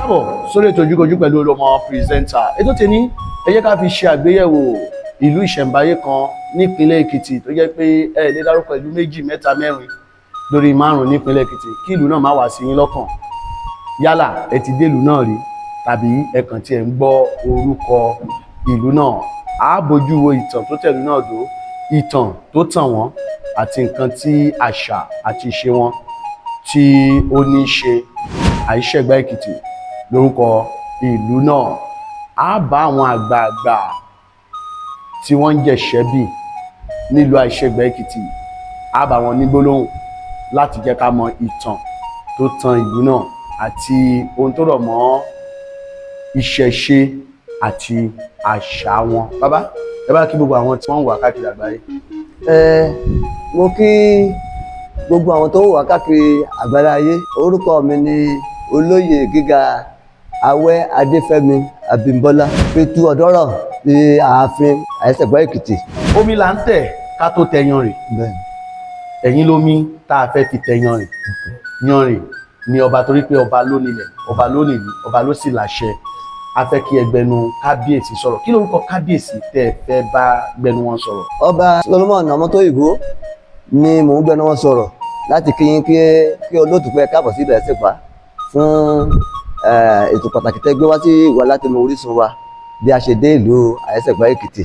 káàbọ̀ sórí ètò Ojúkojú pẹ̀lú Olúọmọ pírẹsẹ́ńtà. Ètò tèmi ẹ jẹ́ ká fi ṣe àgbéyẹ̀wò ìlú ìṣẹ̀ǹbáyé kan nípínlẹ̀ Èkìtì tó jẹ́ pé ẹ lè dárúkọ ìlú 2, 3, 4 lórí 5 nípínlẹ̀ Èkìtì kí ìlú náà má wá sí yín lọ́kàn. Yálà ẹ ti dé ìlú náà rí tàbí ẹ kàn tí ẹ ń gbọ́ orúkọ ìlú náà. A bójú wo ìtàn tó tẹ̀lú náà dó, ìtàn tó tàn wọ́n àti nǹkan tí àṣà àti ìṣe wọn tí ó ní í ṣe. Àìṣẹ̀gbá Èkìtì lórúkọ ìlú náà. A bá àwọn àgbààgbà tí wọ́n ń jẹ̀ṣẹ́ bì nílùú Àìṣẹ̀gbá Èkìtì, a bá wọn ní gbólóhùn láti jẹ́ ká mọ ìtàn tó tan ìlú náà àti ohun tó rọ̀ mọ́ ìṣẹ̀ṣe àti àṣà wọn. Bàbá ẹ bá kí gbogbo àwọn tí wọ́n ń wà káàkiri àgbáyé. Mo kí gbogbo àwọn tó ń wà káàkiri àgbáyé. Orúkọ mi ni Olóyè Gíga Awẹ́ Adéfẹ́mi Abímbọ́lá Pétú Ọ̀dọ́rọ̀ ní ààfin Àìṣẹ̀gbá Èkìtì. Omi là ń tẹ̀ ká tó tẹ yanrìn. Ẹ̀yin lómi tá a fẹ́ fi tẹ yanrìn. Yanrìn ni ọba, torí pé ọba ló nílẹ̀, ọba ló nílùú, ọba ló sì láṣẹ. A fẹ́ kí ẹgbẹ́nu kábíyèsí sọ̀rọ̀. Kí lórúkọ kábíyèsí tẹ́ ẹ fẹ́ bá gbẹnu wọn sọ̀rọ̀? Ọba Solomon Ọmọ́tóyìnbó ni mò ń gbẹnu wọn sọ̀rọ̀ láti kí yín kí olóòtú pé káàbọ̀ sí ilẹ̀ Àìṣẹ̀gbá fún ètò pàtàkì tẹ́ gbé wá sí ìwà láti mọ orísun wa bí a ṣe dé ìlú Àìṣẹ̀gbá Èkìtì.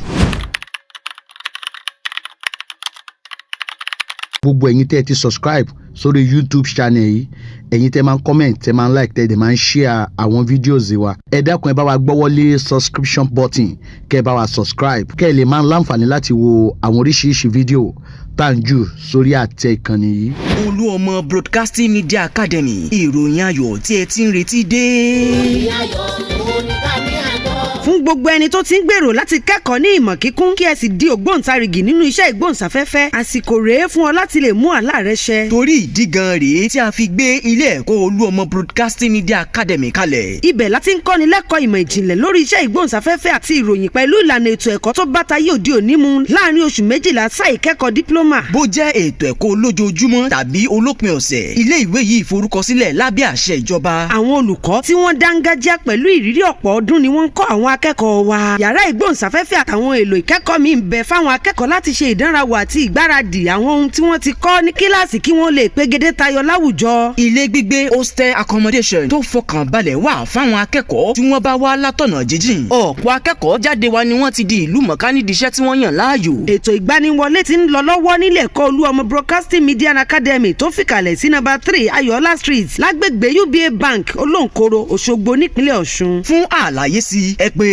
Gbogbo ẹ̀yin tẹ́ ẹ ti subscribe sórí YouTube channel yìí, ẹ̀yin tẹ́ máa ń comment, tẹ́ máa ń like, tẹ́ ẹ máa ń share àwọn videos wa, ẹ dákun ẹ bá wa gbọ́wọ́lé subscription button kẹ́ ẹ bá wa subscribe kẹ́ ẹ lè máa láǹfààní láti wo àwọn oríṣiríṣi fídíò tá à ń jù sórí àtẹ ìkànnì yìí. Olúọmọ Broadcasting Media Academy, ìròyìn ayọ̀ tí ẹ ti ń retí dé. Ìròyìn ayọ̀ ló ní ká ní àgbọ̀. Fún gbogbo ẹni tó ti ń gbèrò láti kẹ́kọ̀ọ́ ní ìmọ̀ kíkún kí ẹ sì di ògbóǹtarìgì nínú iṣẹ́ ìgbóhùnsáfẹ́fẹ́, àsìkò rèé fún ọ láti lè mú àlá rẹ ṣẹ. Torí ìdí gan rèé tí a fi gbé ilé ẹ̀kọ́ Olúọmọ Broadcasting Media Academy kalẹ̀. Ibẹ̀ láti ń kọ́ni lẹ́kọ̀ọ́ ìmọ̀ ìjìnlẹ̀ lórí iṣẹ́ ìgbóhùnsáfẹ́fẹ́ àti ìròyìn pẹ̀lú ìlànà ètò ẹ̀kọ́ tó bá tayé òde òní mu láàárín oṣù 12 sáà ìkẹ́kọ̀ọ́ dípílọ́mà. Bó jẹ́ ètò ẹ̀kọ́ olójoojúmọ́ tàbí olópin ọ̀sẹ̀, ilé ìwé yìí forúkọsílẹ̀ lábẹ́ àṣẹ ìjọba. Àwọn olùkọ́ tí wọ́n dángájá pẹ̀lú ìrírí ọ̀pọ̀ ọdún ni wọ́n ń kọ́ àwọn akẹ́kọ̀ọ́ wa. Yàrá ìgbóhùnsáfẹ́fẹ́ àtàwọn èlò ìkẹ́kọ̀ọ́ mi ń bẹ fáwọn akẹ́kọ̀ọ́ láti ṣe ìdánrawò àti ìgbáradì àwọn ohun tí wọ́n ti kọ́ ní kíláàsì kí wọ́n lè pegedé tayọ láwùjọ. Ilé gbígbé hostel accommodation tó fọkàn balẹ̀ wà fáwọn akẹ́kọ̀ọ́ tí wọ́n bá wá látọ̀nà jíjìn. Ọ̀pọ̀ akẹ́kọ̀ọ́ jáde wa ni wọ́n ti di ìlú mọ̀ká nídìí iṣẹ́ tí wọ́n yàn láàyò. Ètò ìgbaniwọlé ti ń lọ lọ́wọ́ nílé ẹ̀kọ́ Olúọmọ Broadcasting Media Academy tó fìkàlẹ̀ sí number 3 Ayọ̀ọ́lá Street lágbègbè UBA Bank Olóńkòrò Òṣogbo nípínlẹ̀ Ọ̀ṣun. Fún àlàyé sí ẹ pè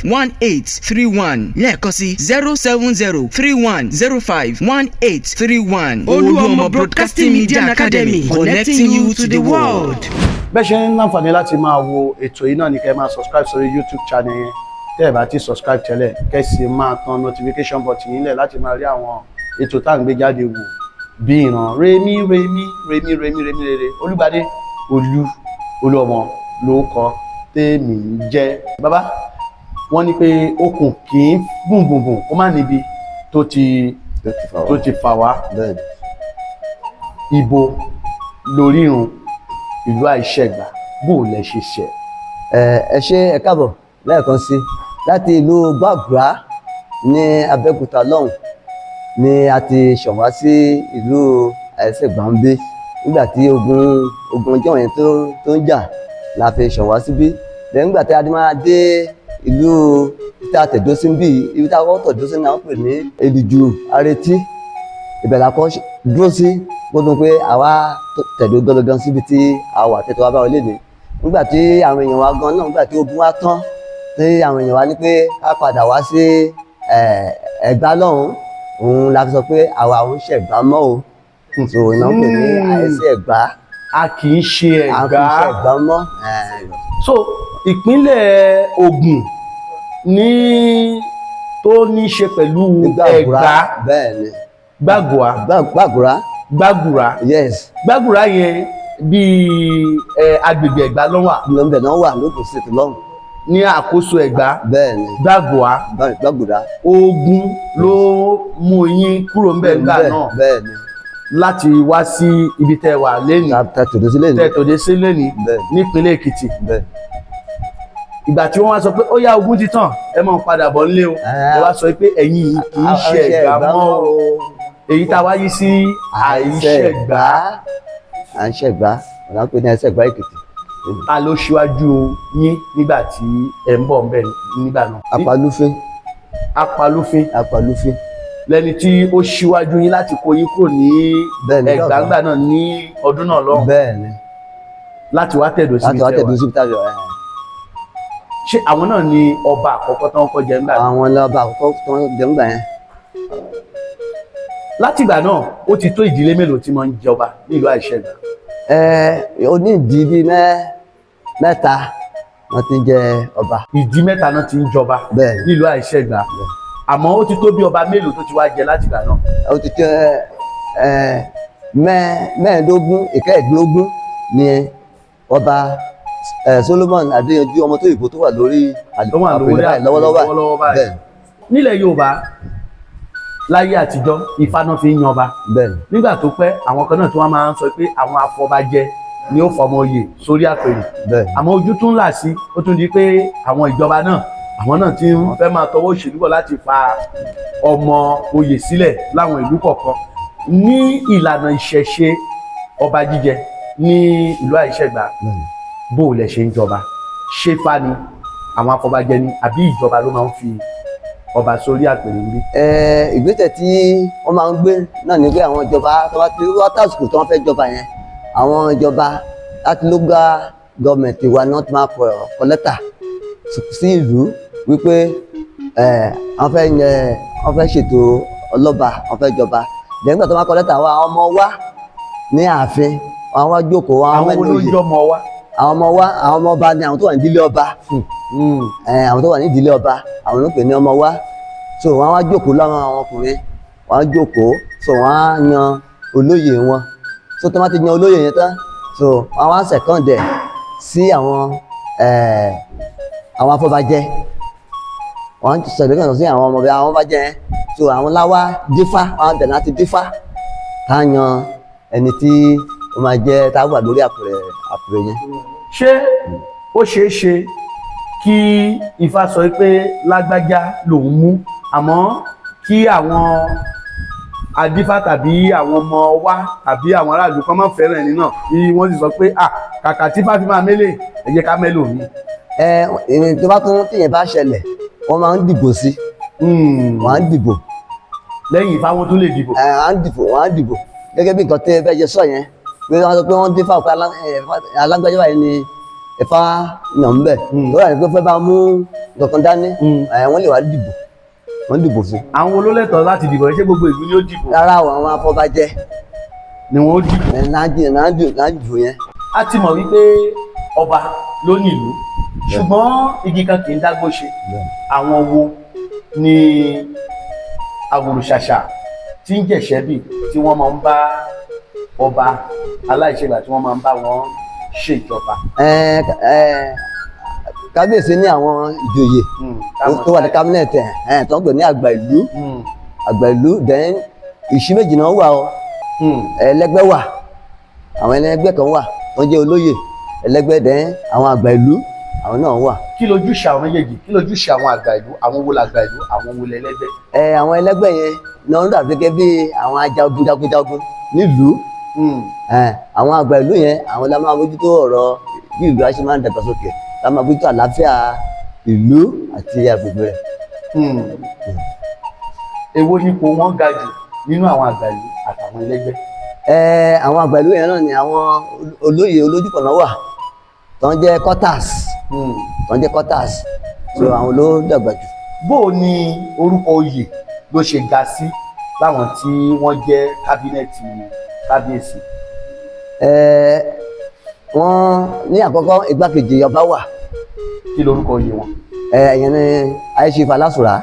07031051831 lẹ́ẹ̀kan sí 07031051831. Olúọmọ Broadcasting Media Academy, connecting you to the world. Bẹ́ẹ̀ ṣe ń láǹfààní láti máa wo ètò yìí náà ni kẹ́ ẹ máa subscribe sórí YouTube channel yẹn. Tẹ́ ẹ bá ti subscribe tẹ́lẹ̀ kẹ́ ẹ sì máa tan notification button yín lẹ̀ láti máa rí àwọn ètò tá à ń gbé jáde wò bí ìran remi rere Olúgbadé Olúọmọ ló kọ tèmi ń jẹ́. Bàbá wọ́n ní pé okùn kì í bùnbùnbùn ó má níbi tó ti fà wá. Ibo lórí irun ìlú Àìṣẹ̀gbá bó lẹ ṣe ṣe? Ẹ ṣé ẹ káàbọ̀ lẹ́ẹ̀kan sí láti ìlú Gbàgùrá ní Abẹ́òkúta lọ́hùn ni a ti ṣọ̀wá sí ìlú Àìṣẹ̀gbá ń bí nígbà tí ogun ọjọ́ yẹn tó ń jà la fi ṣọ̀wá síbí. Lẹ́yìn nígbà tí a máa dé ìlú tí a tẹ̀dó sí bí ibi tí a kọ́ tẹ̀dó sí náà pè ní Èlìjù Aretí. Ibẹ̀ la kọ́ dúró sí gbọ́dọ̀ pé àwa tẹ̀dó gangan síbi tí a wà tètè wá bá wọlé ní. Nígbà tí àwọn èèyàn wa gan náà nígbà tí ogun wa tán tí àwọn èèyàn wa ní pé ká padà wá sí Ẹ̀gbá lọ́hùn, òun la fi sọ pé àwa òun ṣẹ̀gbá mọ́ o. So iná pè ní Àìṣẹ̀gbá. A kì í ṣe Ẹ̀gbá. A kì í ṣe Ẹ̀gbá mọ́. So ìpínlẹ̀ Ògùn ní tó ní ṣe pẹ̀lú Ẹ̀gbá. Bẹ́ẹ̀ni. Gbàgùrá. Yes. Gbàgùrá yẹn bíi agbègbè Ẹ̀gbá ló wà. Lọ́nbẹ̀ náà wà lókùn sí ìtìlọ́hùn. Ní àkóso Ẹ̀gbá. Bẹ́ẹ̀ni. Gbàgùrá. Ogun ló mú yín kúrò ńbẹ̀ nígbà náà. Bẹ́ẹ̀ni. láti wá sí ibi tẹ́ wà lẹ́nìí tòdó sí lẹ́nìí. tẹ́ tòde sí lẹ́nìí Bẹ́ẹ̀. nípínlẹ̀ Èkìtì. bẹ́ẹ̀ Ìgbà tí wọ́n wá sọ pé ó yá ogun ti tàn ẹ mọ̀ padà bọ̀ nílé o ẹ wá sọ pé ẹ̀yin kì í ṣe Ẹ̀gbá mọ́ o èyí tá a wáyé sí àìṣẹ̀gbá. àìṣẹ̀gbá ọ̀nà pé ní Ẹ̀ṣẹ̀gbá Èkìtì. Ta ló ṣíwájú yín nígbà tí ẹ ń bọ̀ ń bẹ̀ nígbà náà? Apalúfín. Apalúfín lẹni tí ó ṣíwájú yín láti kó yín kúrò ní Ẹ̀gbá ńgbà náà ní ọdún náà lọ́hùn. Bẹ́ẹ̀ni. Láti wá tẹ̀dó síbi tẹ́ wà. Ṣé àwọn náà ni ọba àkọ́kọ́ tán kọ́ jẹ ńgbà? Àwọn ọba àkọ́kọ́ tán jẹ ńgbà yẹn. Látìgbà náà ó ti tó ìdílé mélòó tí wọ́n ń jọba nílùú Àìṣẹ̀gbá? Ó ní ìdí bíi mẹ́ta wọ́n ti ń jẹ ọba. Ìdí mẹ́ta náà ti ń jọba nílùú Àìṣẹ̀gbá. Àmọ́ ó ti tó bí ọba mélòó tó ti wá jẹ látìgbà náà? Ó ti tó mẹ́ẹ̀ẹ́dógún ìkẹ́ẹ̀dógún ni ọba Solomon Adéyanjú ọmọ tó ìbò tó wà lórí àpèrè lọ́wọ́lọ́wọ́ báyìí. Nílẹ̀ Yorùbá láyé àtijọ́ Ifá náà fi ń yan ọba. Nígbà tó pẹ́ àwọn kan náà tí wọ́n máa ń sọ pé àwọn afọbajẹ ni ó fọmọ oyè sórí àpèrè. Àmọ́ ojú tún là sí ó tún di pé àwọn ìjọba náà àwọn náà ti ń fẹ́ máa tọwọ́ òṣèlú bọ̀ láti fa ọmọ oyè sílẹ̀ láwọn ìlú kọ̀ọ̀kan. Ní ìlànà ìṣẹ̀ṣe ọba jíjẹ ní ìlú Àìṣẹ̀gbá bó lẹ ṣe ń jọba? Ṣé Ifá ni àwọn afọbajẹ ni àbí ìjọba ló máa ń fi ọba sórí àpèrè ń bí? Ìgbésẹ̀ tí wọ́n máa ń gbé náà ni pé àwọn ìjọba tó bá ti wá tásìkò tí wọ́n fẹ́ jọba yẹn àwọn ìjọba láti local government wa náà ti máa kọ lẹ́tà sí ìlú wípé wọ́n fẹ́ ṣètò ọlọ́ba wọ́n fẹ́ jọba. Nígbà tó máa kọ lẹ́tà wa àwọn ọmọ wa ní ààfin àwọn wá jókòó àwọn olóyè ọmọ wa àwọn ọmọ ọba ni àwọn tó wà ní ìdílé ọba. Àwọn tó wà ní ìdílé ọba àwọn ló pè ní ọmọ wa. So wọ́n wá jókòó láwọn àwọn ọkùnrin wọ́n á jókòó so wọ́n á yan olóyè wọn. So tó má ti yan olóyè yẹn tán so wọ́n wá sẹ̀kọ́ndẹ̀ sí àwọn afọbajẹ. Wọ́n sọ̀rọ̀ kan sí àwọn ọmọbìnrin àwọn ọbàjẹ́ yẹn so àwọn láwá dífá àwọn bẹ̀rẹ̀ láti dífá ká yan ẹni tí ó máa jẹ́ tá a wà lórí àpèrè yẹn. Ṣé ó ṣeé ṣe kí Ifá sọ pé lágbájá lòun mú àmọ́ kí àwọn adífá tàbí àwọn ọmọ wa tàbí àwọn aráàlú kan máa fẹ́ràn ẹni náà bí wọ́n sì sọ pé kàkà tí Ifá fi máa mélè ẹ jẹ́ ká mélòó mi? Tó bá tún tíyẹn bá ṣẹlẹ̀ wọ́n máa ń dìbò sí. Wọ́n á dìbò. Lẹ́yìn Ifá wọn tún lè dìbò? Wọ́n á dìbò gẹ́gẹ́ bí nǹkan tẹ́ bẹ́ẹ̀ jẹ sọ yẹn pé wọ́n sọ pé wọ́n dífá pé alágbájá báyìí ni Ifá yàn ń bẹ̀. Tó wà ní pé fẹ́ bá mú nǹkan dání wọ́n lè wá dìbò. Wọ́n dìbò sí. Àwọn olólẹ́tọ̀ọ́ láti dìbò ṣé gbogbo ìlú ni ó dìbò? Rárá àwọn afọbajẹ ni wọ́n ó dìbò. Náà dìbò yẹn. A ti mọ̀ wípé ọba ló ní ìlú ṣùgbọ́n igi kan kì í dágbó ṣe. Àwọn wo ni àwòrùṣàṣà tí ń jẹ̀ṣẹ́ bì tí wọ́n máa ń bá ọba Aláìṣẹ̀gbá tí wọ́n máa ń bá wọn ṣèjọba? Kábíyèsí ní àwọn ìjòyè tó wà ní kábínẹ̀tì tó ń pè ní àgbà ìlú then ìṣí méjì náà wà ọ ẹlẹ́gbẹ́ wà àwọn ẹlẹ́gbẹ́ kan wà tó ń jẹ́ olóyè ẹlẹ́gbẹ́ then àwọn àgbà ìlú àwọn náà wà. Kí lójúṣe àwọn méjèèjì? Kí lójúṣe àwọn àgbà ìlú? Àwọn wo làgbà ìlú? Àwọn wo lẹlẹ́gbẹ́? Àwọn ẹlẹ́gbẹ́ yẹn náà ń dàbí gẹ́gẹ́ bí àwọn jagunjagun nílùú. Àwọn àgbà ìlú yẹn àwọn la máa bójútó ọ̀rọ̀ bí ìlú á ṣe máa ń dàgbàsókè la máa bójútó àlàáfíà ìlú àti agbègbè rẹ̀. Èwo nípò wọn ga jù nínú àwọn àgbà ìlú àtàwọn ẹlẹ́gbẹ́? Àwọn àgbà ìlú yẹn náà ni àwọn olóyè olójúkọ̀nà wà tó ń jẹ́ quarters. So àwọn ló dàgbà jù. Bó o ní orúkọ oyè ló ṣe ga sí láwọn tí wọ́n jẹ́ kábínẹ̀tì kábíyèsí? Wọ́n ní àkọ́kọ́ igbákejì ọba wà. Kí lorúkọ oyè wọn? Ẹ̀yẹn ni Aishif Alásùrà.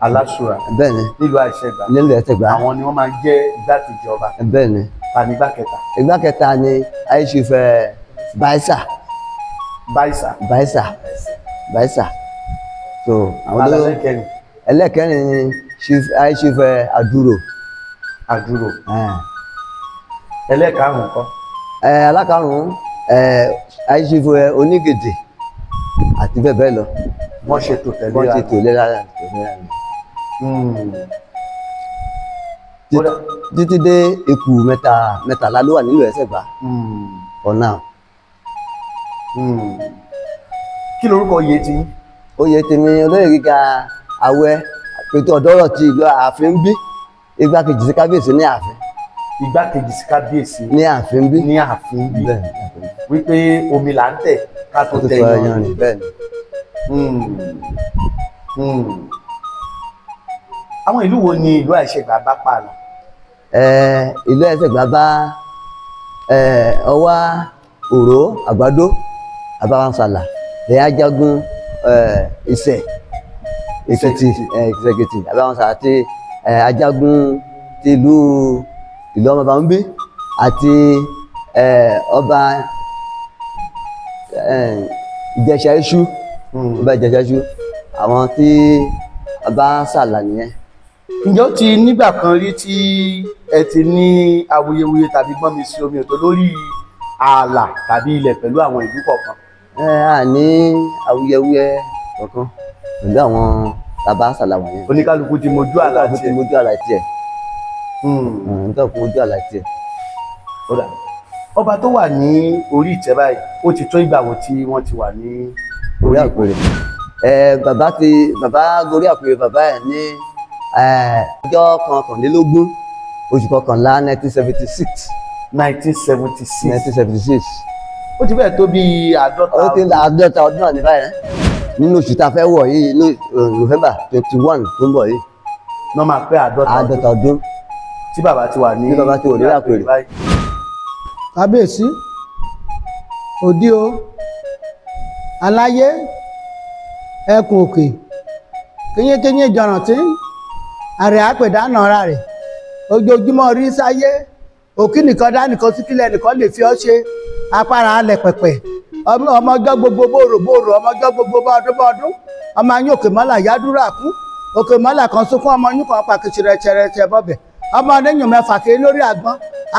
Alásùrà? Bẹ́ẹ̀ni. Nílùú Àìṣẹ̀gbá? Nílùú Àìṣẹ̀gbá. Àwọn ni wọ́n máa ń jẹ́ igbákejì ọba? Bẹ́ẹ̀ni. Ta ni igbákẹta? Igbákẹta ni Aishif Baisa. So àwọn ló ẹlẹ́kẹrin ni Aishif Adúrò. ẹlẹ́karùn-ún kọ́. alákarùn-ún àìṣèfò onígèdè àti bẹ́ẹ̀ bẹ́ẹ̀ lọ. wọ́n ṣe tò tẹ̀lé wọ́n ra. ti tò léra rẹ̀. Títí dé ikú mẹ́tàlá ló wà nílùú Ẹsẹ̀gbá for now. kí lorúkọ oyè ti yín? Oyè tèmi olóyè gíga Awẹ́ Àpètù Ọ̀dọ́rọ̀ ti ìlú ààfin ń bí, igbákejì sí kábíyèsí ní ààfin. igbákejì sí kábíyèsí ní ààfin bí. ní ààfin bí. Bẹ́ẹ̀ wípé omi là ń tẹ̀ ká tó tẹ̀ yanrìn. bẹ́ẹ̀ ni. àwọn ìlú wo ni ìlú Àìṣègbà bá pààlà? Ìlú Ẹsẹ̀gbá bá Ọwá, Òró, Àgbàdo, Àbáwánsàlà, Ẹ̀yà Ajagun, Ìṣẹ̀, Èkìtì, Àbáwánsàlà àti Ajagun ti ìlú Ọmọba ń bí àti ọba Ìjẹ̀ṣà Iṣu, ọba Ìjẹ̀ṣà Iṣu, àwọn tí Àbáwánsàlà nìyẹn. ǹjẹ́ ó ti nígbà kan rí tí ẹ ti ní awuyewuye tàbí gbọ́n mi sí omi ọ̀tọ̀ lórí ààlà tàbí ilẹ̀ pẹ̀lú àwọn ìlú kọ̀ọ̀kan? A ní awuyewuye kankan pẹ̀lú àwọn Àbáwánsàlà wọ̀nyẹn. oníkálukú ti mojú ààlà tiẹ̀. ti mojú ààlà tiẹ̀. Nítorí kò mojú ààlà tiẹ̀. ọba tó wà ní orí ìtẹ́ báyìí ó ti tó ìgbà wo tí wọ́n ti wà ní orí àpèrè? Bàbá gorí àpèrè bàbá ẹ̀ ní ọjọ́ kọkànlélógún oṣù kọkànlá 1976. 1976. ó ti fẹ́ẹ̀ tó bí àádọ́ta. ó ti ń la àádọ́ta ọdún náà ní báyìí nínú oṣù tá a fẹ́ wọ̀ yìí ní November 21 tó ń bọ̀ yìí. náà máa pé àádọ́ta ọdún tí bàbá ti wà ní orí àpèrè báyìí. kábíyèsí òdí o aláyé ẹkùn òkè kéyékéyé jọ̀rántí àrẹ àpèdánù ara rẹ̀ ojoojúmọ́ rí sáyé òkí nìkan dánìkan síkílẹ̀ nìkan lè fi ọ́ ṣe apára alẹ̀ pẹ̀pẹ̀ ọmọjọ́ gbogbo bòrò ọmọjọ́ gbogbo bọ́ọdún ọmọ ayé òkè mọ́là yádúrà kún òkè mọ́là kan sunkún ọmọ yín kan pàkìtì rẹ̀ ṣẹrẹṣẹ bọ́bẹ̀ ọmọ ọdẹ́yìn mẹ́fà ké lórí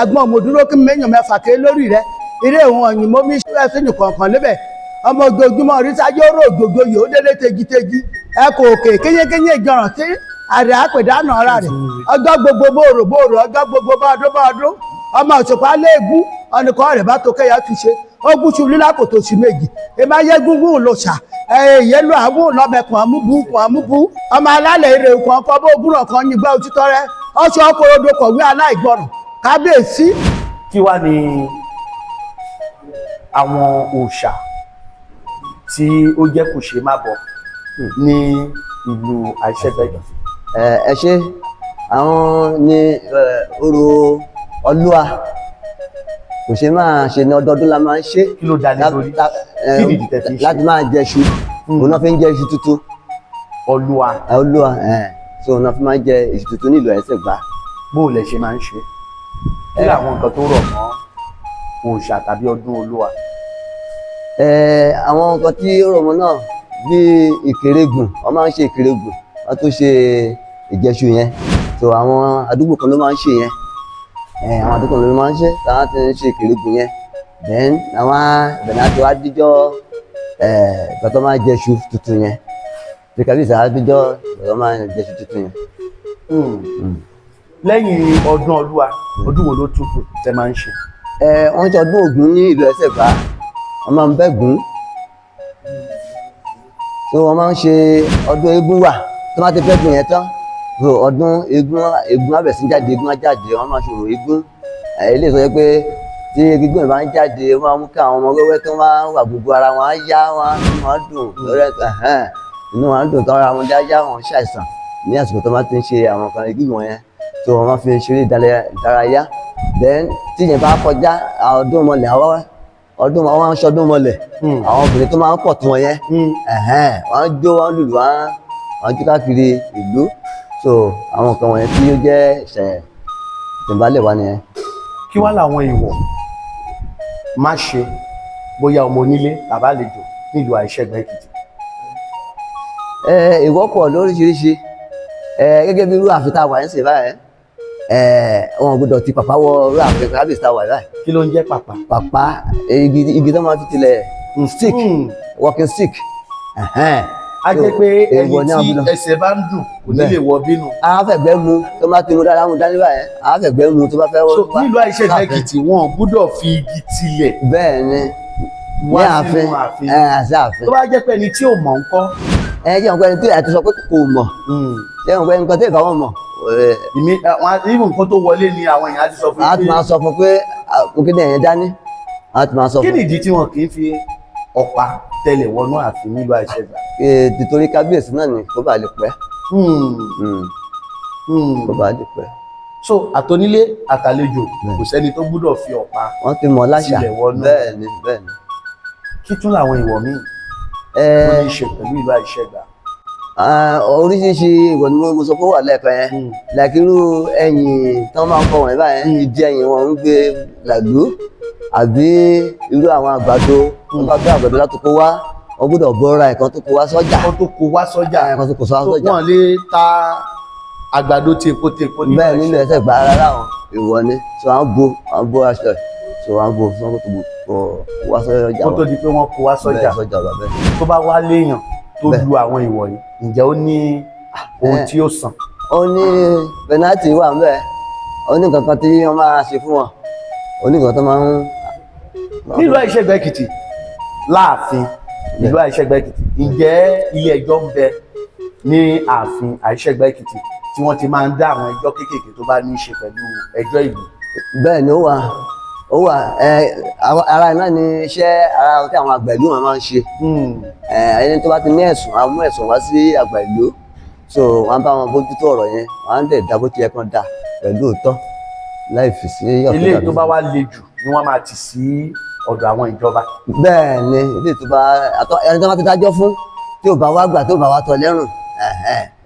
àgbọn òmòdúró kí mẹ́yìn mẹ́fà ké lórí rẹ̀ eré òun ọ̀yìn mọ́mí ẹ̀sìn kọ̀ọ̀kan lébẹ̀ ọmọ ojoojúmọ́ rí sáyé ó rò òjòjò yìí ó délé tejiteji ẹkùn òkè kéyékéyé ìjọrántí àrẹ àpèdánù ara rẹ̀ ọjọ́ gbogbo bòrò ọjọ́ gbogbo bọ́ọdún ọmọ òṣùpá léegun ọnìkan rẹ̀ bá tó kẹ́yà tún ṣe ó gúúsù lílá kò tó sí méjì èmi ayé gúngún ló ṣà ìyẹlò àwọn lọ́mẹkùn àmúbú ọmọ alálẹ̀ èrè kan kọ́ bó gúnràn kan yìnbọn òtítọ́ rẹ̀ ọṣọ ọkọ̀rọ̀dọ̀ kọ̀wé aláìgbọràn kábíyèsí. kí wá ni àwọn òòṣà tí ó jẹ́ kò ṣe má bọ̀ ní ìlú Àìṣègbà? ẹ ṣe àwọn ní orò Ọlúà kò ṣe máa ṣe ní ọdọọdún la máa ń ṣe. kí ló dá lé lórí? kí nìdí tẹ́ fi ń ṣe? láti máa jẹ iṣu òun náà fi ń jẹ iṣu tuntun. Ọlúà so òun náà fi máa ń jẹ iṣu tuntun nílùú Ẹsẹ̀gbá. bó o lẹ ṣe máa ń ṣe kí làwọn nǹkan tó rọ̀ mọ́ òòṣà tàbí ọdún Olúwa? àwọn nǹkan tí ó rọ̀ mọ́ náà bíi ìkèrègùn wọ́n máa ń ṣe ìkèrègùn wọ́n tó ṣe ìjẹṣu yẹn so àwọn àdúgbò kan ló máa ń ṣe yẹn àwọn àdúgbò kan ló máa ń ṣe táwọn ti ń ṣe ìkèrègùn yẹn then àwọn ìbẹ̀rẹ̀ àti wá díjọ́ ìgbà tó máa jẹṣu tuntun yẹn bí kábíyèsí àdíjọ́ ìgbà tó máa jẹṣu tuntun yẹn. lẹ́yìn ọdún Olúwa ọdún wo ló tún kù tẹ́ máa ń ṣe? wọ́n ṣe ọdún Ògún ní ìlú Ẹsẹ̀gbá wọ́n máa ń bẹ́gùn so wọ́n máa ń ṣe ọdún eégún wà tó máa ti bẹ́gùn yẹn tán so ọdún eégún abẹ̀sí jáde eégún á jáde wọ́n máa ṣòro eégún ilé ìsọyẹ pé tí eégún ẹ̀ máa ń jáde wọ́n máa mú kí àwọn ọmọ wẹ́wẹ́ tó máa ń wà gbogbo ara wọn á yá wọn á dùn lọ́rẹ́ inú wọn á dùn tán ara wọn dá yá wọn ṣàìsàn ní àsìkò tó máa ti ń ṣe àwọn kan eégún wọn yẹn so wọ́n máa fi ṣeré ìdárayá then tí yẹn bá kọjá ọdún mọ̀lẹ́ ọdún wọn ń ṣọdún mọ́lẹ̀ àwọn obìnrin tó máa ń pọ̀ tó wọn yẹn wọ́n jó wọ́n lùlù wọ́n jó káàkiri ìlú so àwọn nǹkan wọ̀nyẹn tí ó jẹ́ ìtìbálẹ̀ wa nìyẹn. kí wá làwọn èèwọ̀ má ṣe bóyá ọmọ onílé tàbí àlejò nílùú Àìṣègbà Èkìtì? ìwọ́pọ̀ lóríṣiríṣi gẹ́gẹ́ bí irú àfitá wà ń ṣe báyẹn wọn gbọ́dọ̀ ti pàpà wọ orí àfẹ kábíyèsí tá a wà báyìí. kí ló ń jẹ́ pàpà? pàpà igi tó máa fi tilẹ̀ stick walking stick. a jẹ́ pé ẹni tí ẹsẹ̀ bá ń dùn kò ní lè wọ bínú. a fẹ̀gbẹ́ mu tó bá ti mu dáadáa mu dání báyẹn a fẹ̀gbẹ́ mu tó bá fẹ́ wọ́n. nílùú Àìṣẹ́gbà Èkìtì wọn gbọ́dọ̀ fi igi tilẹ̀. bẹ́ẹ̀ ni ní ààfin àṣà ààfin. tó bá jẹ́ pé ẹni tí ò mọ̀ ń kọ́. jẹ́ nǹkan ẹni tí àti sọ pé kò mọ̀ jẹ́ nǹkan ẹni tí ìbáwọn mọ̀. ìmí nǹkan tó wọlé ni àwọn èèyàn á ti sọ fún pé. a ti máa sọ fún pé òkèdè yẹn dání a ti máa sọ fún. kí nìdí tí wọn kì í fi ọ̀pá tẹ̀lẹ̀ wọnú ààfin nílùú Àìṣẹ́gbà? nítorí kábíyèsí náà ni kó bàa lè pẹ́. kó bàa lè pẹ́. so àtọ́nílé àtàlejò kò sẹ́ni tó gbúdọ̀ fi ọ̀pá wọ́n ti mọ̀ láṣà tilẹ̀ wọnú. bẹ́ẹ̀ ni bẹ́ẹ̀ ni. kí tún làwọn ìwọ̀ míì tó ní í ṣe pẹ̀lú ìlú Àìṣẹ́gbà? oríṣiríṣi ìwọ̀ ni mo sọ pé wà lẹ́ẹ̀kan yẹn làkírú ẹ̀yìn tí wọ́n máa ń kọ wọ̀nyí báyẹn ìdí ẹ̀yìn wọn ń gbé làdú àbí irú àwọn àgbàdo wọ́n bá gbé àgbàdo láti kó wá wọ́n gbọ́dọ̀ bọ́ra ẹ̀kan tó kó wá sọ́jà. ẹ̀kan tó kó wá sọ́jà. ẹ̀kan tó kó sọ́jà. wọ́n lè ta àgbàdo tepo ní bẹ́ẹ̀ nínú ẹsẹ̀ gbà rárá wọn ìwọ ni so àwọn bo aṣọ ẹ̀ so àwọn bo fún ọkọ̀ tó wá sọ́jà. wọ́n tó di pé wọ́n kó wá sọ́jà. tó bá wá léèyàn tó lu àwọn ìwọ̀ yìí ǹjẹ́ ó ní ohun tí ó san? ó ní pẹnátì wà ń bẹ ó ní nǹkan kan tí wọ́n máa ṣe fún wọn ó ní nǹkan tó máa ń. nílùú Àìṣẹ́gbà Èkìtì láàfin ìlú Àìṣẹ́gbà Èkìtì ǹjẹ́ ilé ẹjọ́ ń bẹ ní ààfin Àìṣẹ́gbà Èkìtì tí wọ́n ti máa ń dá àwọn ẹjọ́ kéékèèké tó bá ní í ṣe pẹ̀lú ẹjọ́ ìlú? bẹ́ẹ̀ ni ó wà ara iná ni iṣẹ́ ara tí àwọn àgbà ìlú wọn máa ń ṣe. ẹni tó bá ti ní ẹ̀sùn àwọn mú ẹ̀sùn wá sí àgbà ìlú so wọ́n bá wọn bójútó ọ̀rọ̀ yẹn wọ́n á dẹ̀ dá bó ti yẹ kán dá pẹ̀lú òótọ́ láì fi sí ọ̀tọ̀. ilé tó bá wá le jù ni wọ́n máa tì sí ọ̀dọ̀ àwọn ìjọba. bẹ́ẹ̀ ni ilé tó bá ẹni tó bá ti dájọ́ fún tí ò bá wá gbà tó bá wá tọ́ lẹ́rùn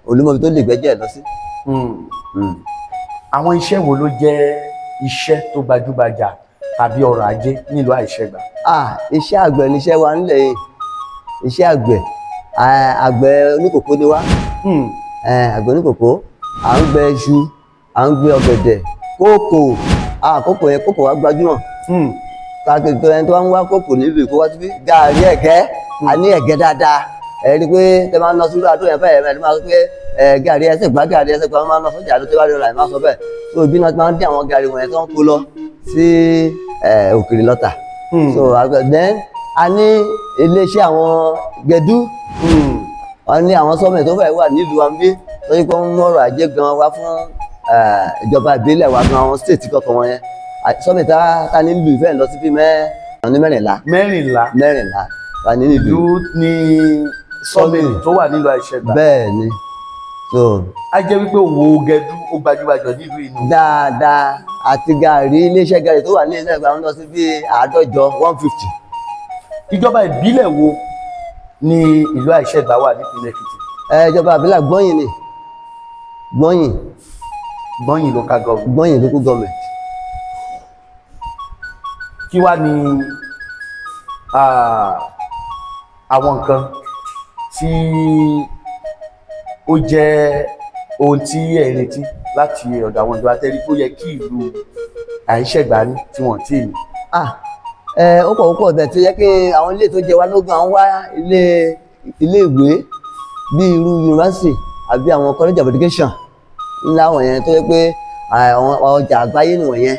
olúmọbi tó lè gbẹ́jẹ́ lọ sí. àwọn iṣẹ́ wo ló jẹ́ iṣẹ́ tó gbajúgbajà tàbí ọrọ̀ ajé nílùú Àìṣẹ́gbà? iṣẹ́ àgbẹ̀ níṣẹ́ wa nílẹ̀ yìí iṣẹ́ àgbẹ̀ oníkòkó ni wá. àgbẹ̀ oníkòkó à ń gbẹ iṣu à ń gbẹ ọ̀gẹ̀dẹ̀ kókò yẹn kókò wa gbajúmọ̀. káàkiri tó ẹni tó wá ń wá kókò nílùú Èkó wá síbí gààrí ẹ̀gẹ́ a ní ẹ̀gẹ́ dáadáa ẹ rí i pé tẹ máa ń lọ sí ìlú àdúrà fẹ́ẹ̀ ẹ máa sọ pé gààrí ẹsẹ̀ gbá máa ń lọ sọ́jà ló tó bá rí ọ̀la ẹ̀ máa sọ bẹ́ẹ̀ so ibi náà ti máa ń dín àwọn gààrí wọ̀nyẹn tó ń kó lọ sí òkèèrè lọ́tà. so then a ní iléeṣẹ́ àwọn gbẹ̀dú wọ́n ní àwọn sọ́mẹ̀ tó fẹ́ wà nílùú wa ń bí tó yẹ kó ń mú ọrọ̀ ajé gan wá fún ìjọba ìbílẹ̀ wa gan àwọn stéètì kọ̀ọ̀kan wọn yẹn sọ́mẹ̀ tá nílùú ìfẹ́ lọ sí bí mẹ́rìnlá wà ní ìlú ní sọ́mẹ̀ tó wà nílùú Àìṣẹ́gbà. bẹ́ẹ̀ ni so. a jẹ́ wípé òwò gẹdú ó gbajúgbajà nílùú inú. dáadáa àti gàrí iléeṣẹ́ gàrí tó wà ní ilé ẹgbàá ń lọ sí bí 150. ìjọba ìbílẹ̀ wo ní ìlú Àìṣẹ́gbà wà nípínlẹ̀ Èkìtì? ìjọba ìbílẹ̀ Gbọ́yìn ni Gbọ́yìn local government. Gbọ́yìn local government. kí wá ní àwọn nǹkan tí ó jẹ́ ohun tí ẹ retí láti ọ̀dọ̀ àwọn ìjọba tẹ́rí tó yẹ kí ìlú Àìṣẹ́gbà ní tí wọ́n tí ní? ó pọ̀ bẹ̀ tó yẹ kí àwọn ilé tó jẹ wá lógún àwọn wá ilé ìwé bí irú yunifásitì àbí àwọn college of education ńlá wọ̀nyẹn tó yẹ pé àwọn ọjà àgbáyé nìwọ̀nyẹn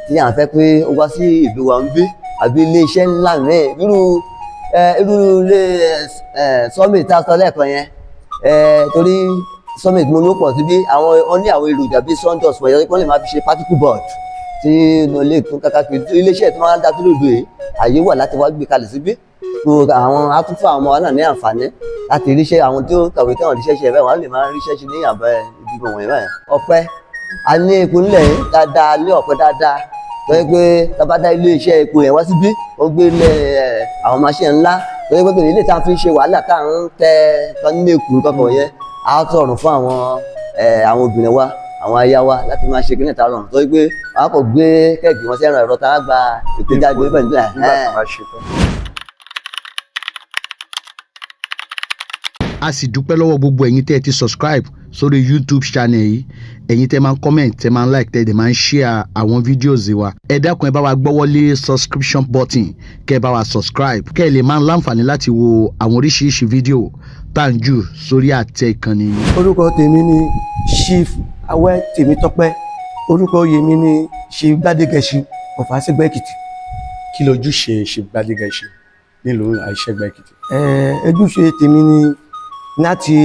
tí à ń fẹ́ pé ó wá sí ìlú wa ń bí àbí ilé iṣẹ́ ńlá mẹ́rin irú ilé summit tá a sọ lẹ́ẹ̀kan yẹn torí summit mo ní pọ̀ síbí wọ́n ní àwọn èròjà bíi sawdust wọ̀nyẹn kí wọ́n lè máa fi ṣe particle board tí mo lè tún kákàkiri iléeṣẹ́ tó máa ń dá tó lòdò yìí àyè wà láti wá gbé kalẹ̀ síbí àwọn atúnfà àwọn ọmọ wa náà ní àǹfààní láti ríṣẹ́ àwọn tí ó kàwé tí wọ́n ríṣẹ́ ṣe bẹ́ẹ̀ wọ́n lè máa ríṣẹ́ ṣe ní àbẹ̀ ìdìbò wọ̀nyí báyìí. ọ̀pẹ a ní epo nílẹ̀ dáadáa lé ọ̀pẹ dáadáa tó yẹ pé tábàdá iléeṣẹ́ epo yẹn wá síbí wọ́n gbé lé àwọn máṣíìnì ńlá tó yẹ pé ilé tá a fi ń ṣe wàhálà tá à ń tẹ nínú èkó kankan yẹn á tọrùn fún àwọn obìnrin wa àwọn aya wa láti máa ṣe kí nìta rọrùn tó yẹ pé wọn kò gbé kẹ́ẹ̀kì wọn sẹ́ran ẹ̀rọ tá a gba ìpínjáde bẹ́ẹ̀ nígbà. a sì dúpẹ́ lọ́wọ́ gbogbo ẹ̀yin tẹ́ ẹ ti subscribe sórí YouTube channel yìí ẹ̀yin tẹ́ máa ń comment tẹ́ máa ń like tẹ́ ẹ máa ń share àwọn videos wa ẹ dákun ẹ bá wa gbọ́wọ́lé subscription button kẹ́ ẹ bá wa subscribe kẹ́ ẹ lè máa láǹfààní láti wo àwọn oríṣiríṣi fídíò tá à ń jù sórí àtẹ ìkànnì yìí. orúkọ tèmi ni Chief Awẹ́ Tèmítọ́pẹ́ orúkọ yèmí ni Chief Gbádégẹṣin of Àṣegbà Èkìtì. kí lójúṣe ṣe Gbádégẹṣin nílùú Àṣegbà Èkìtì? ojúṣe tèmi ni láti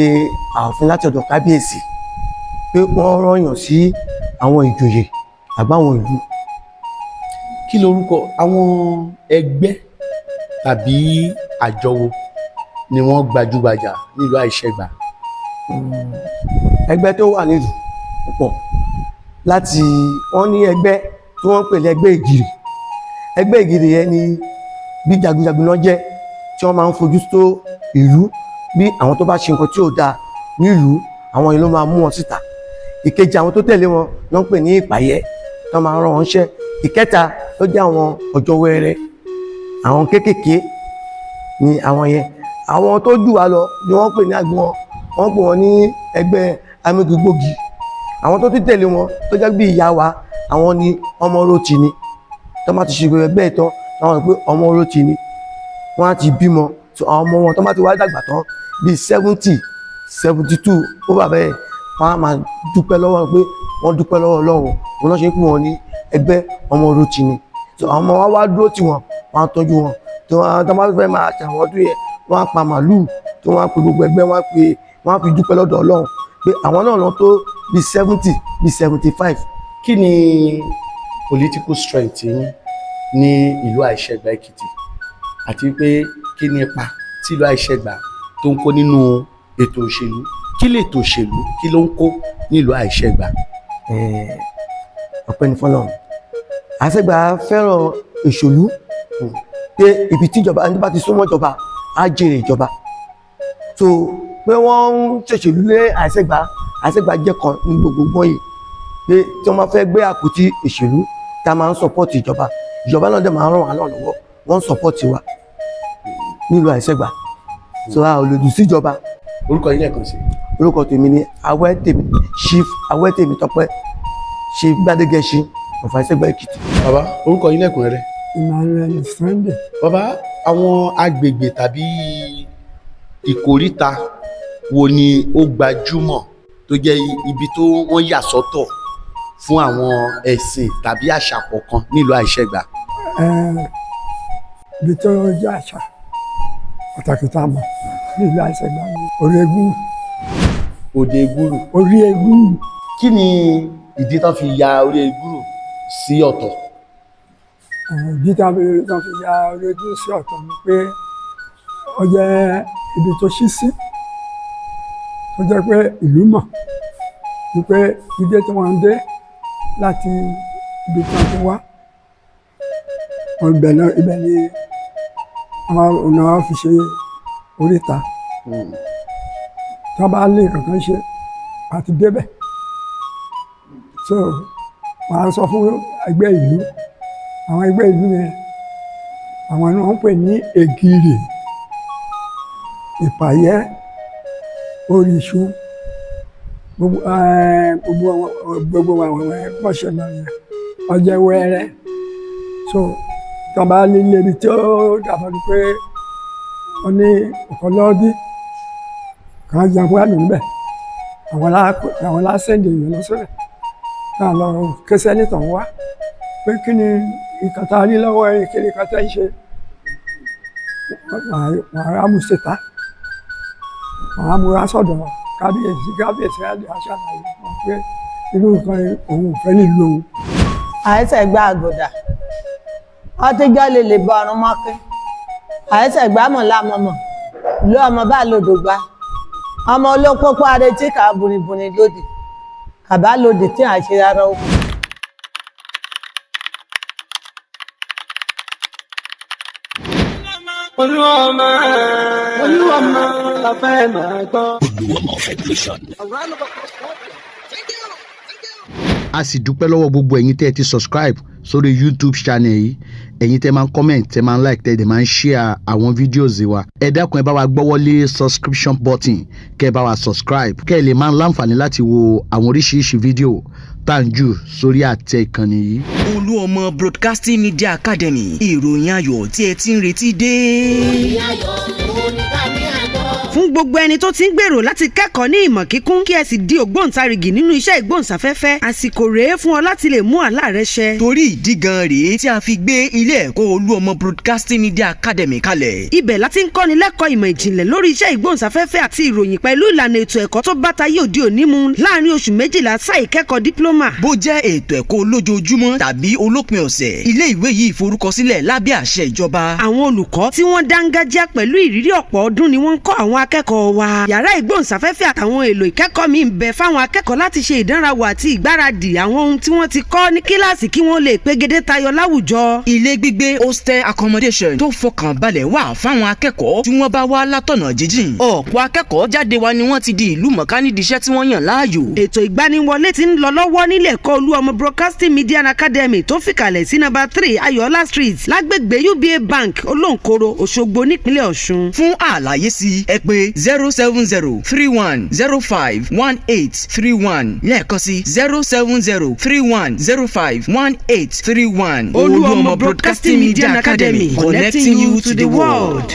ààfin láti ọ̀dọ̀ kábíyèsí pé wọ́n rọ̀yàn sí àwọn ìjòyè àbáwọn ìlú. kí lorúkọ àwọn ẹgbẹ́ tàbí àjọ wo ni wọ́n gbajúgbajà nílùú Àṣegbà? ẹgbẹ́ tó wà nílùú púpọ̀ láti wọ́n ní ẹgbẹ́ tí wọ́n ń pè ní ẹgbẹ́ Ìgìrì. ẹgbẹ́ Ìgìrì yẹn ni bí jagunjagun náà jẹ́ tí wọ́n máa ń fojú tó ìlú bí àwọn tó bá ṣe nǹkan tí ò dáa nílùú àwọn yìí ló máa mú wọn síta. ìkejì àwọn tó tẹ̀lé wọn ló ń pè ní ìpàyẹ́ tó máa rán wọn ṣẹ́. ìkẹta ló jẹ́ àwọn ọ̀jọ̀ wẹrẹ àwọn kéékèèké ni àwọn yẹn. àwọn tó jù wá lọ ni wọ́n pè ní àgbọn wọ́n pè wọ́n ní ẹgbẹ́ amígbógi. àwọn tó ti tẹ̀lé wọn tó jẹ́ bí ìyá wa àwọn ni ọmọ oròtì ni tó máa ti ṣe ẹgbẹ́ ìtàn àwọn pé ọmọ oròtì ni wọ́n á ti bímọ àwọn ọmọ wọn tó máa ti wá dàgbà tán bíi 70-72 ó bàbá ẹ̀ wọ́n á máa dúpẹ́ lọ́wọ́ pé wọ́n dúpẹ́ lọ́wọ́ Ọlọ́run wọn náà ṣe ń pè wọ́n ní ẹgbẹ́ ọmọ oròtì ni. àwọn ọmọ wa wá dúró tì wọ́n wọ́n á tọ́jú wọn tó máa fẹ́ máa ṣàwọn ọdún yẹn wọ́n á pa màálùú tó wọ́n á pe gbogbo ẹgbẹ́ wọ́n á fi dúpẹ́ lọ́dọ̀ Ọlọ́run pé àwọn náà lọ tó bíi 70 bíi 75. kí ni political strength yín ní ìlú Àṣegbà Èkìtì àti pé kí ni ipa tí ìlú Àṣegbà tó ń kó nínú ètò òṣèlú? kí lètò òṣèlú kí ló ń kó nílùú Àṣegbà? ọpẹ́ ní fọ́lọ́run. Àṣegbà fẹ́ràn òṣèlú pé ibi tí ìjọba ẹni bá ti súnmọ́ ìjọba á jèrè ìjọba. so pé wọ́n ń ṣòṣèlú lé Àṣegbà jẹ́ kan ní gbogbo gbọ́n yìí pé tí wọ́n bá fẹ́ gbé àpótí òṣèlú tá a máa ń sọpọ́ọ̀tì ìjọba náà dẹ̀ máa ń ràn wá lọ́wọ́ wọ́n ń sọpọ́ọ̀tì wa nílùú Àṣegbà. so a ò lòdì síjọba. orúkọ yín lẹ́ẹ̀kan sí? orúkọ tèmi ni Chief Awẹ́ Tèmítọ́pẹ́ Chief Gbádégẹṣin of Àṣegbà Èkìtì. bàbá orúkọ yín lẹ́kùnrẹ́rẹ́? Emmanuel Sunday. bàbá àwọn agbègbè tàbí ìkóríta wo ni ó gbajúmọ̀ tó jẹ́ ibi tó wọ́n yà sọ́tọ̀ fún àwọn ẹ̀sìn tàbí àṣà kọ̀ọ̀kan nílùú Àṣegbà? Ibi tó jẹ́ àṣà pàtàkì tá a mọ̀ nílùú Àṣegbà ni Orégún. Òde Egúrù. Orí Egúrù. kí ni ìdí tán fi ya Orí Egúrù sí ọ̀tọ̀? Ìdí tán fi ya Orí Egúrù sí ọ̀tọ̀ ni pé ó jẹ́ ibi tó ṣí sí tó jẹ́ pé ìlú mọ̀ wípé dídé tí wọ́n ń dé láti ibi tí wọ́n ti wá ibẹ̀ ni àwọn ọ̀nà fi ṣe oríta tí wọ́n bá lé kankan ṣe àti débẹ̀. so wọ́n á sọ fún ẹgbẹ́ ìlú àwọn ẹgbẹ́ ìlú yẹn àwọn ni wọ́n ń pè ní Ègìrì, Ìpàyẹ́, Oríṣu gbogbo àwọn ẹ̀kọ́ṣẹ́ náà yẹn ọjọ́ wẹ́rẹ́. so tọ́ba líle ibi tí ó dàbọ̀ ni pé wọ́n ní ọ̀kọ́lọ́dí kan jẹun fún àmì níbẹ̀ àwọn lásẹ̀ǹdì èèyàn lọ́sọ̀rẹ̀ náà lọ kẹsẹ́ nítàn wá pé kí ni ìkàtà rí lọ́wọ́ ẹ̀yìn kí ni ìkàtà ń ṣe wọ́n á mú ṣètà wọ́n á múra sọ̀dọ̀ kábíyèsí àṣàlàyé wọn pé inú nǹkan òun ò fẹ́ nílùú òun. Àṣegbà àgùdà ọtíjọ́ lè lè bọ ọrùn mọ́kín Àṣegbà mọ̀ lámọ̀mọ̀ ìlú ọmọ bá lòdò gbá ọmọ olópópó aretí kà bùnìbùnì lòdì kàbá lòdì tí à ń ṣe rárá ó. Olúọmọ la fẹ́ máa gbọ́. Olúọmọ Federation. a sì dúpẹ́ lọ́wọ́ gbogbo ẹ̀yin tẹ́ ẹ ti subscribe sórí YouTube channel yìí ẹ̀yin tẹ́ máa ń comment tẹ́ máa ń like tẹ́ dẹ̀ máa ń share àwọn videos wa ẹ dákun ẹ bá wa gbọ́wọ́lé subscription button kẹ́ ẹ bá wa subscribe kẹ́ ẹ lè máa láǹfààní láti wo àwọn oríṣiríṣi fídíò tá à ń jù sórí àtẹ ìkànnì yìí. Olúọmọ Broadcasting Media Academy ìròyìn ayọ̀ tí ẹ ti ń retí dé. ìròyìn ayọ̀ òun ni ká ní àgbọ̀. fún gbogbo ẹni tó ti ń gbèrò láti kẹ́kọ̀ọ́ ní ìmọ̀ kíkún kí ẹ sì di ògbóǹtarìgì nínú iṣẹ́ ìgbóhùnsáfẹ́fẹ́ àsìkò rèé fún ọ láti lè mú àlá rẹ ṣẹ. torí ìdí gan rèé tí a fi gbé ilé ẹ̀kọ́ Olúọmọ Broadcasting Media Academy kalẹ̀. ibẹ̀ láti ń kọ́ni lẹ́kọ̀ọ́ ìmọ̀ ìjìnlẹ̀ lórí iṣẹ́ ìgbóhùnsáfẹ́fẹ́ àti ìròyìn pẹ̀lú ìlànà ètò ẹ̀kọ́ tó bá tayé òde òní mu láàrin oṣù 12 sáà ìkẹ́kọ̀ọ́ dípílọ́mà. bó jẹ́ ètò ẹ̀kọ́ olójoojúmọ́ tàbí olópin ọ̀sẹ̀ ilé ìwé yìí forúkọsílẹ̀ lábẹ́ àṣẹ ìjọba. àwọn olùkọ́ tí wọ́n dángájá pẹ̀lú ìrírí ọ̀pọ̀ ọdún ni wọ́n ń kọ́ àwọn akẹ́kọ̀ọ́ wa. yàrá ìgbóhùnsáfẹ́fẹ́ àtàwọn èlò ìkẹ́kọ̀ọ́ mi ń bẹ fáwọn akẹ́kọ̀ọ́ láti ṣe ìdánrawò àti ìgbáradì àwọn ohun tí wọ́n ti kọ́ ní kíláàsì kí wọ́n lè pegedé tayọ láwùjọ. ilé gbígbé hostel accommodation tó fọkàn balẹ̀ wà fáwọn akẹ́kọ̀ọ́ tí wọ́n bá wá látọ̀nà jíjìn. ọ̀pọ̀ akẹ́kọ̀ọ́ jáde wa ni wọ́n ti di ìlú mọ̀ká nídìí iṣẹ́ tí wọ́n yàn láàyò. ètò ìgbaniwọlé ti ń lọ lọ́wọ́ nílé ẹ̀kọ́ Olúọmọ Broadcasting Media Academy tó fìkàlẹ̀ sí number 3 Ayọ̀ọ́lá Street lágbègbè UBA Bank Olóńkòrò Òṣogbo nípínlẹ̀ Ọ̀ṣun. fún àlàyé sí ẹ pè 07031051831 lẹ́ẹ̀kan sí 07031051831. Olúọmọ Broadcasting Media Academy, connecting you to the world.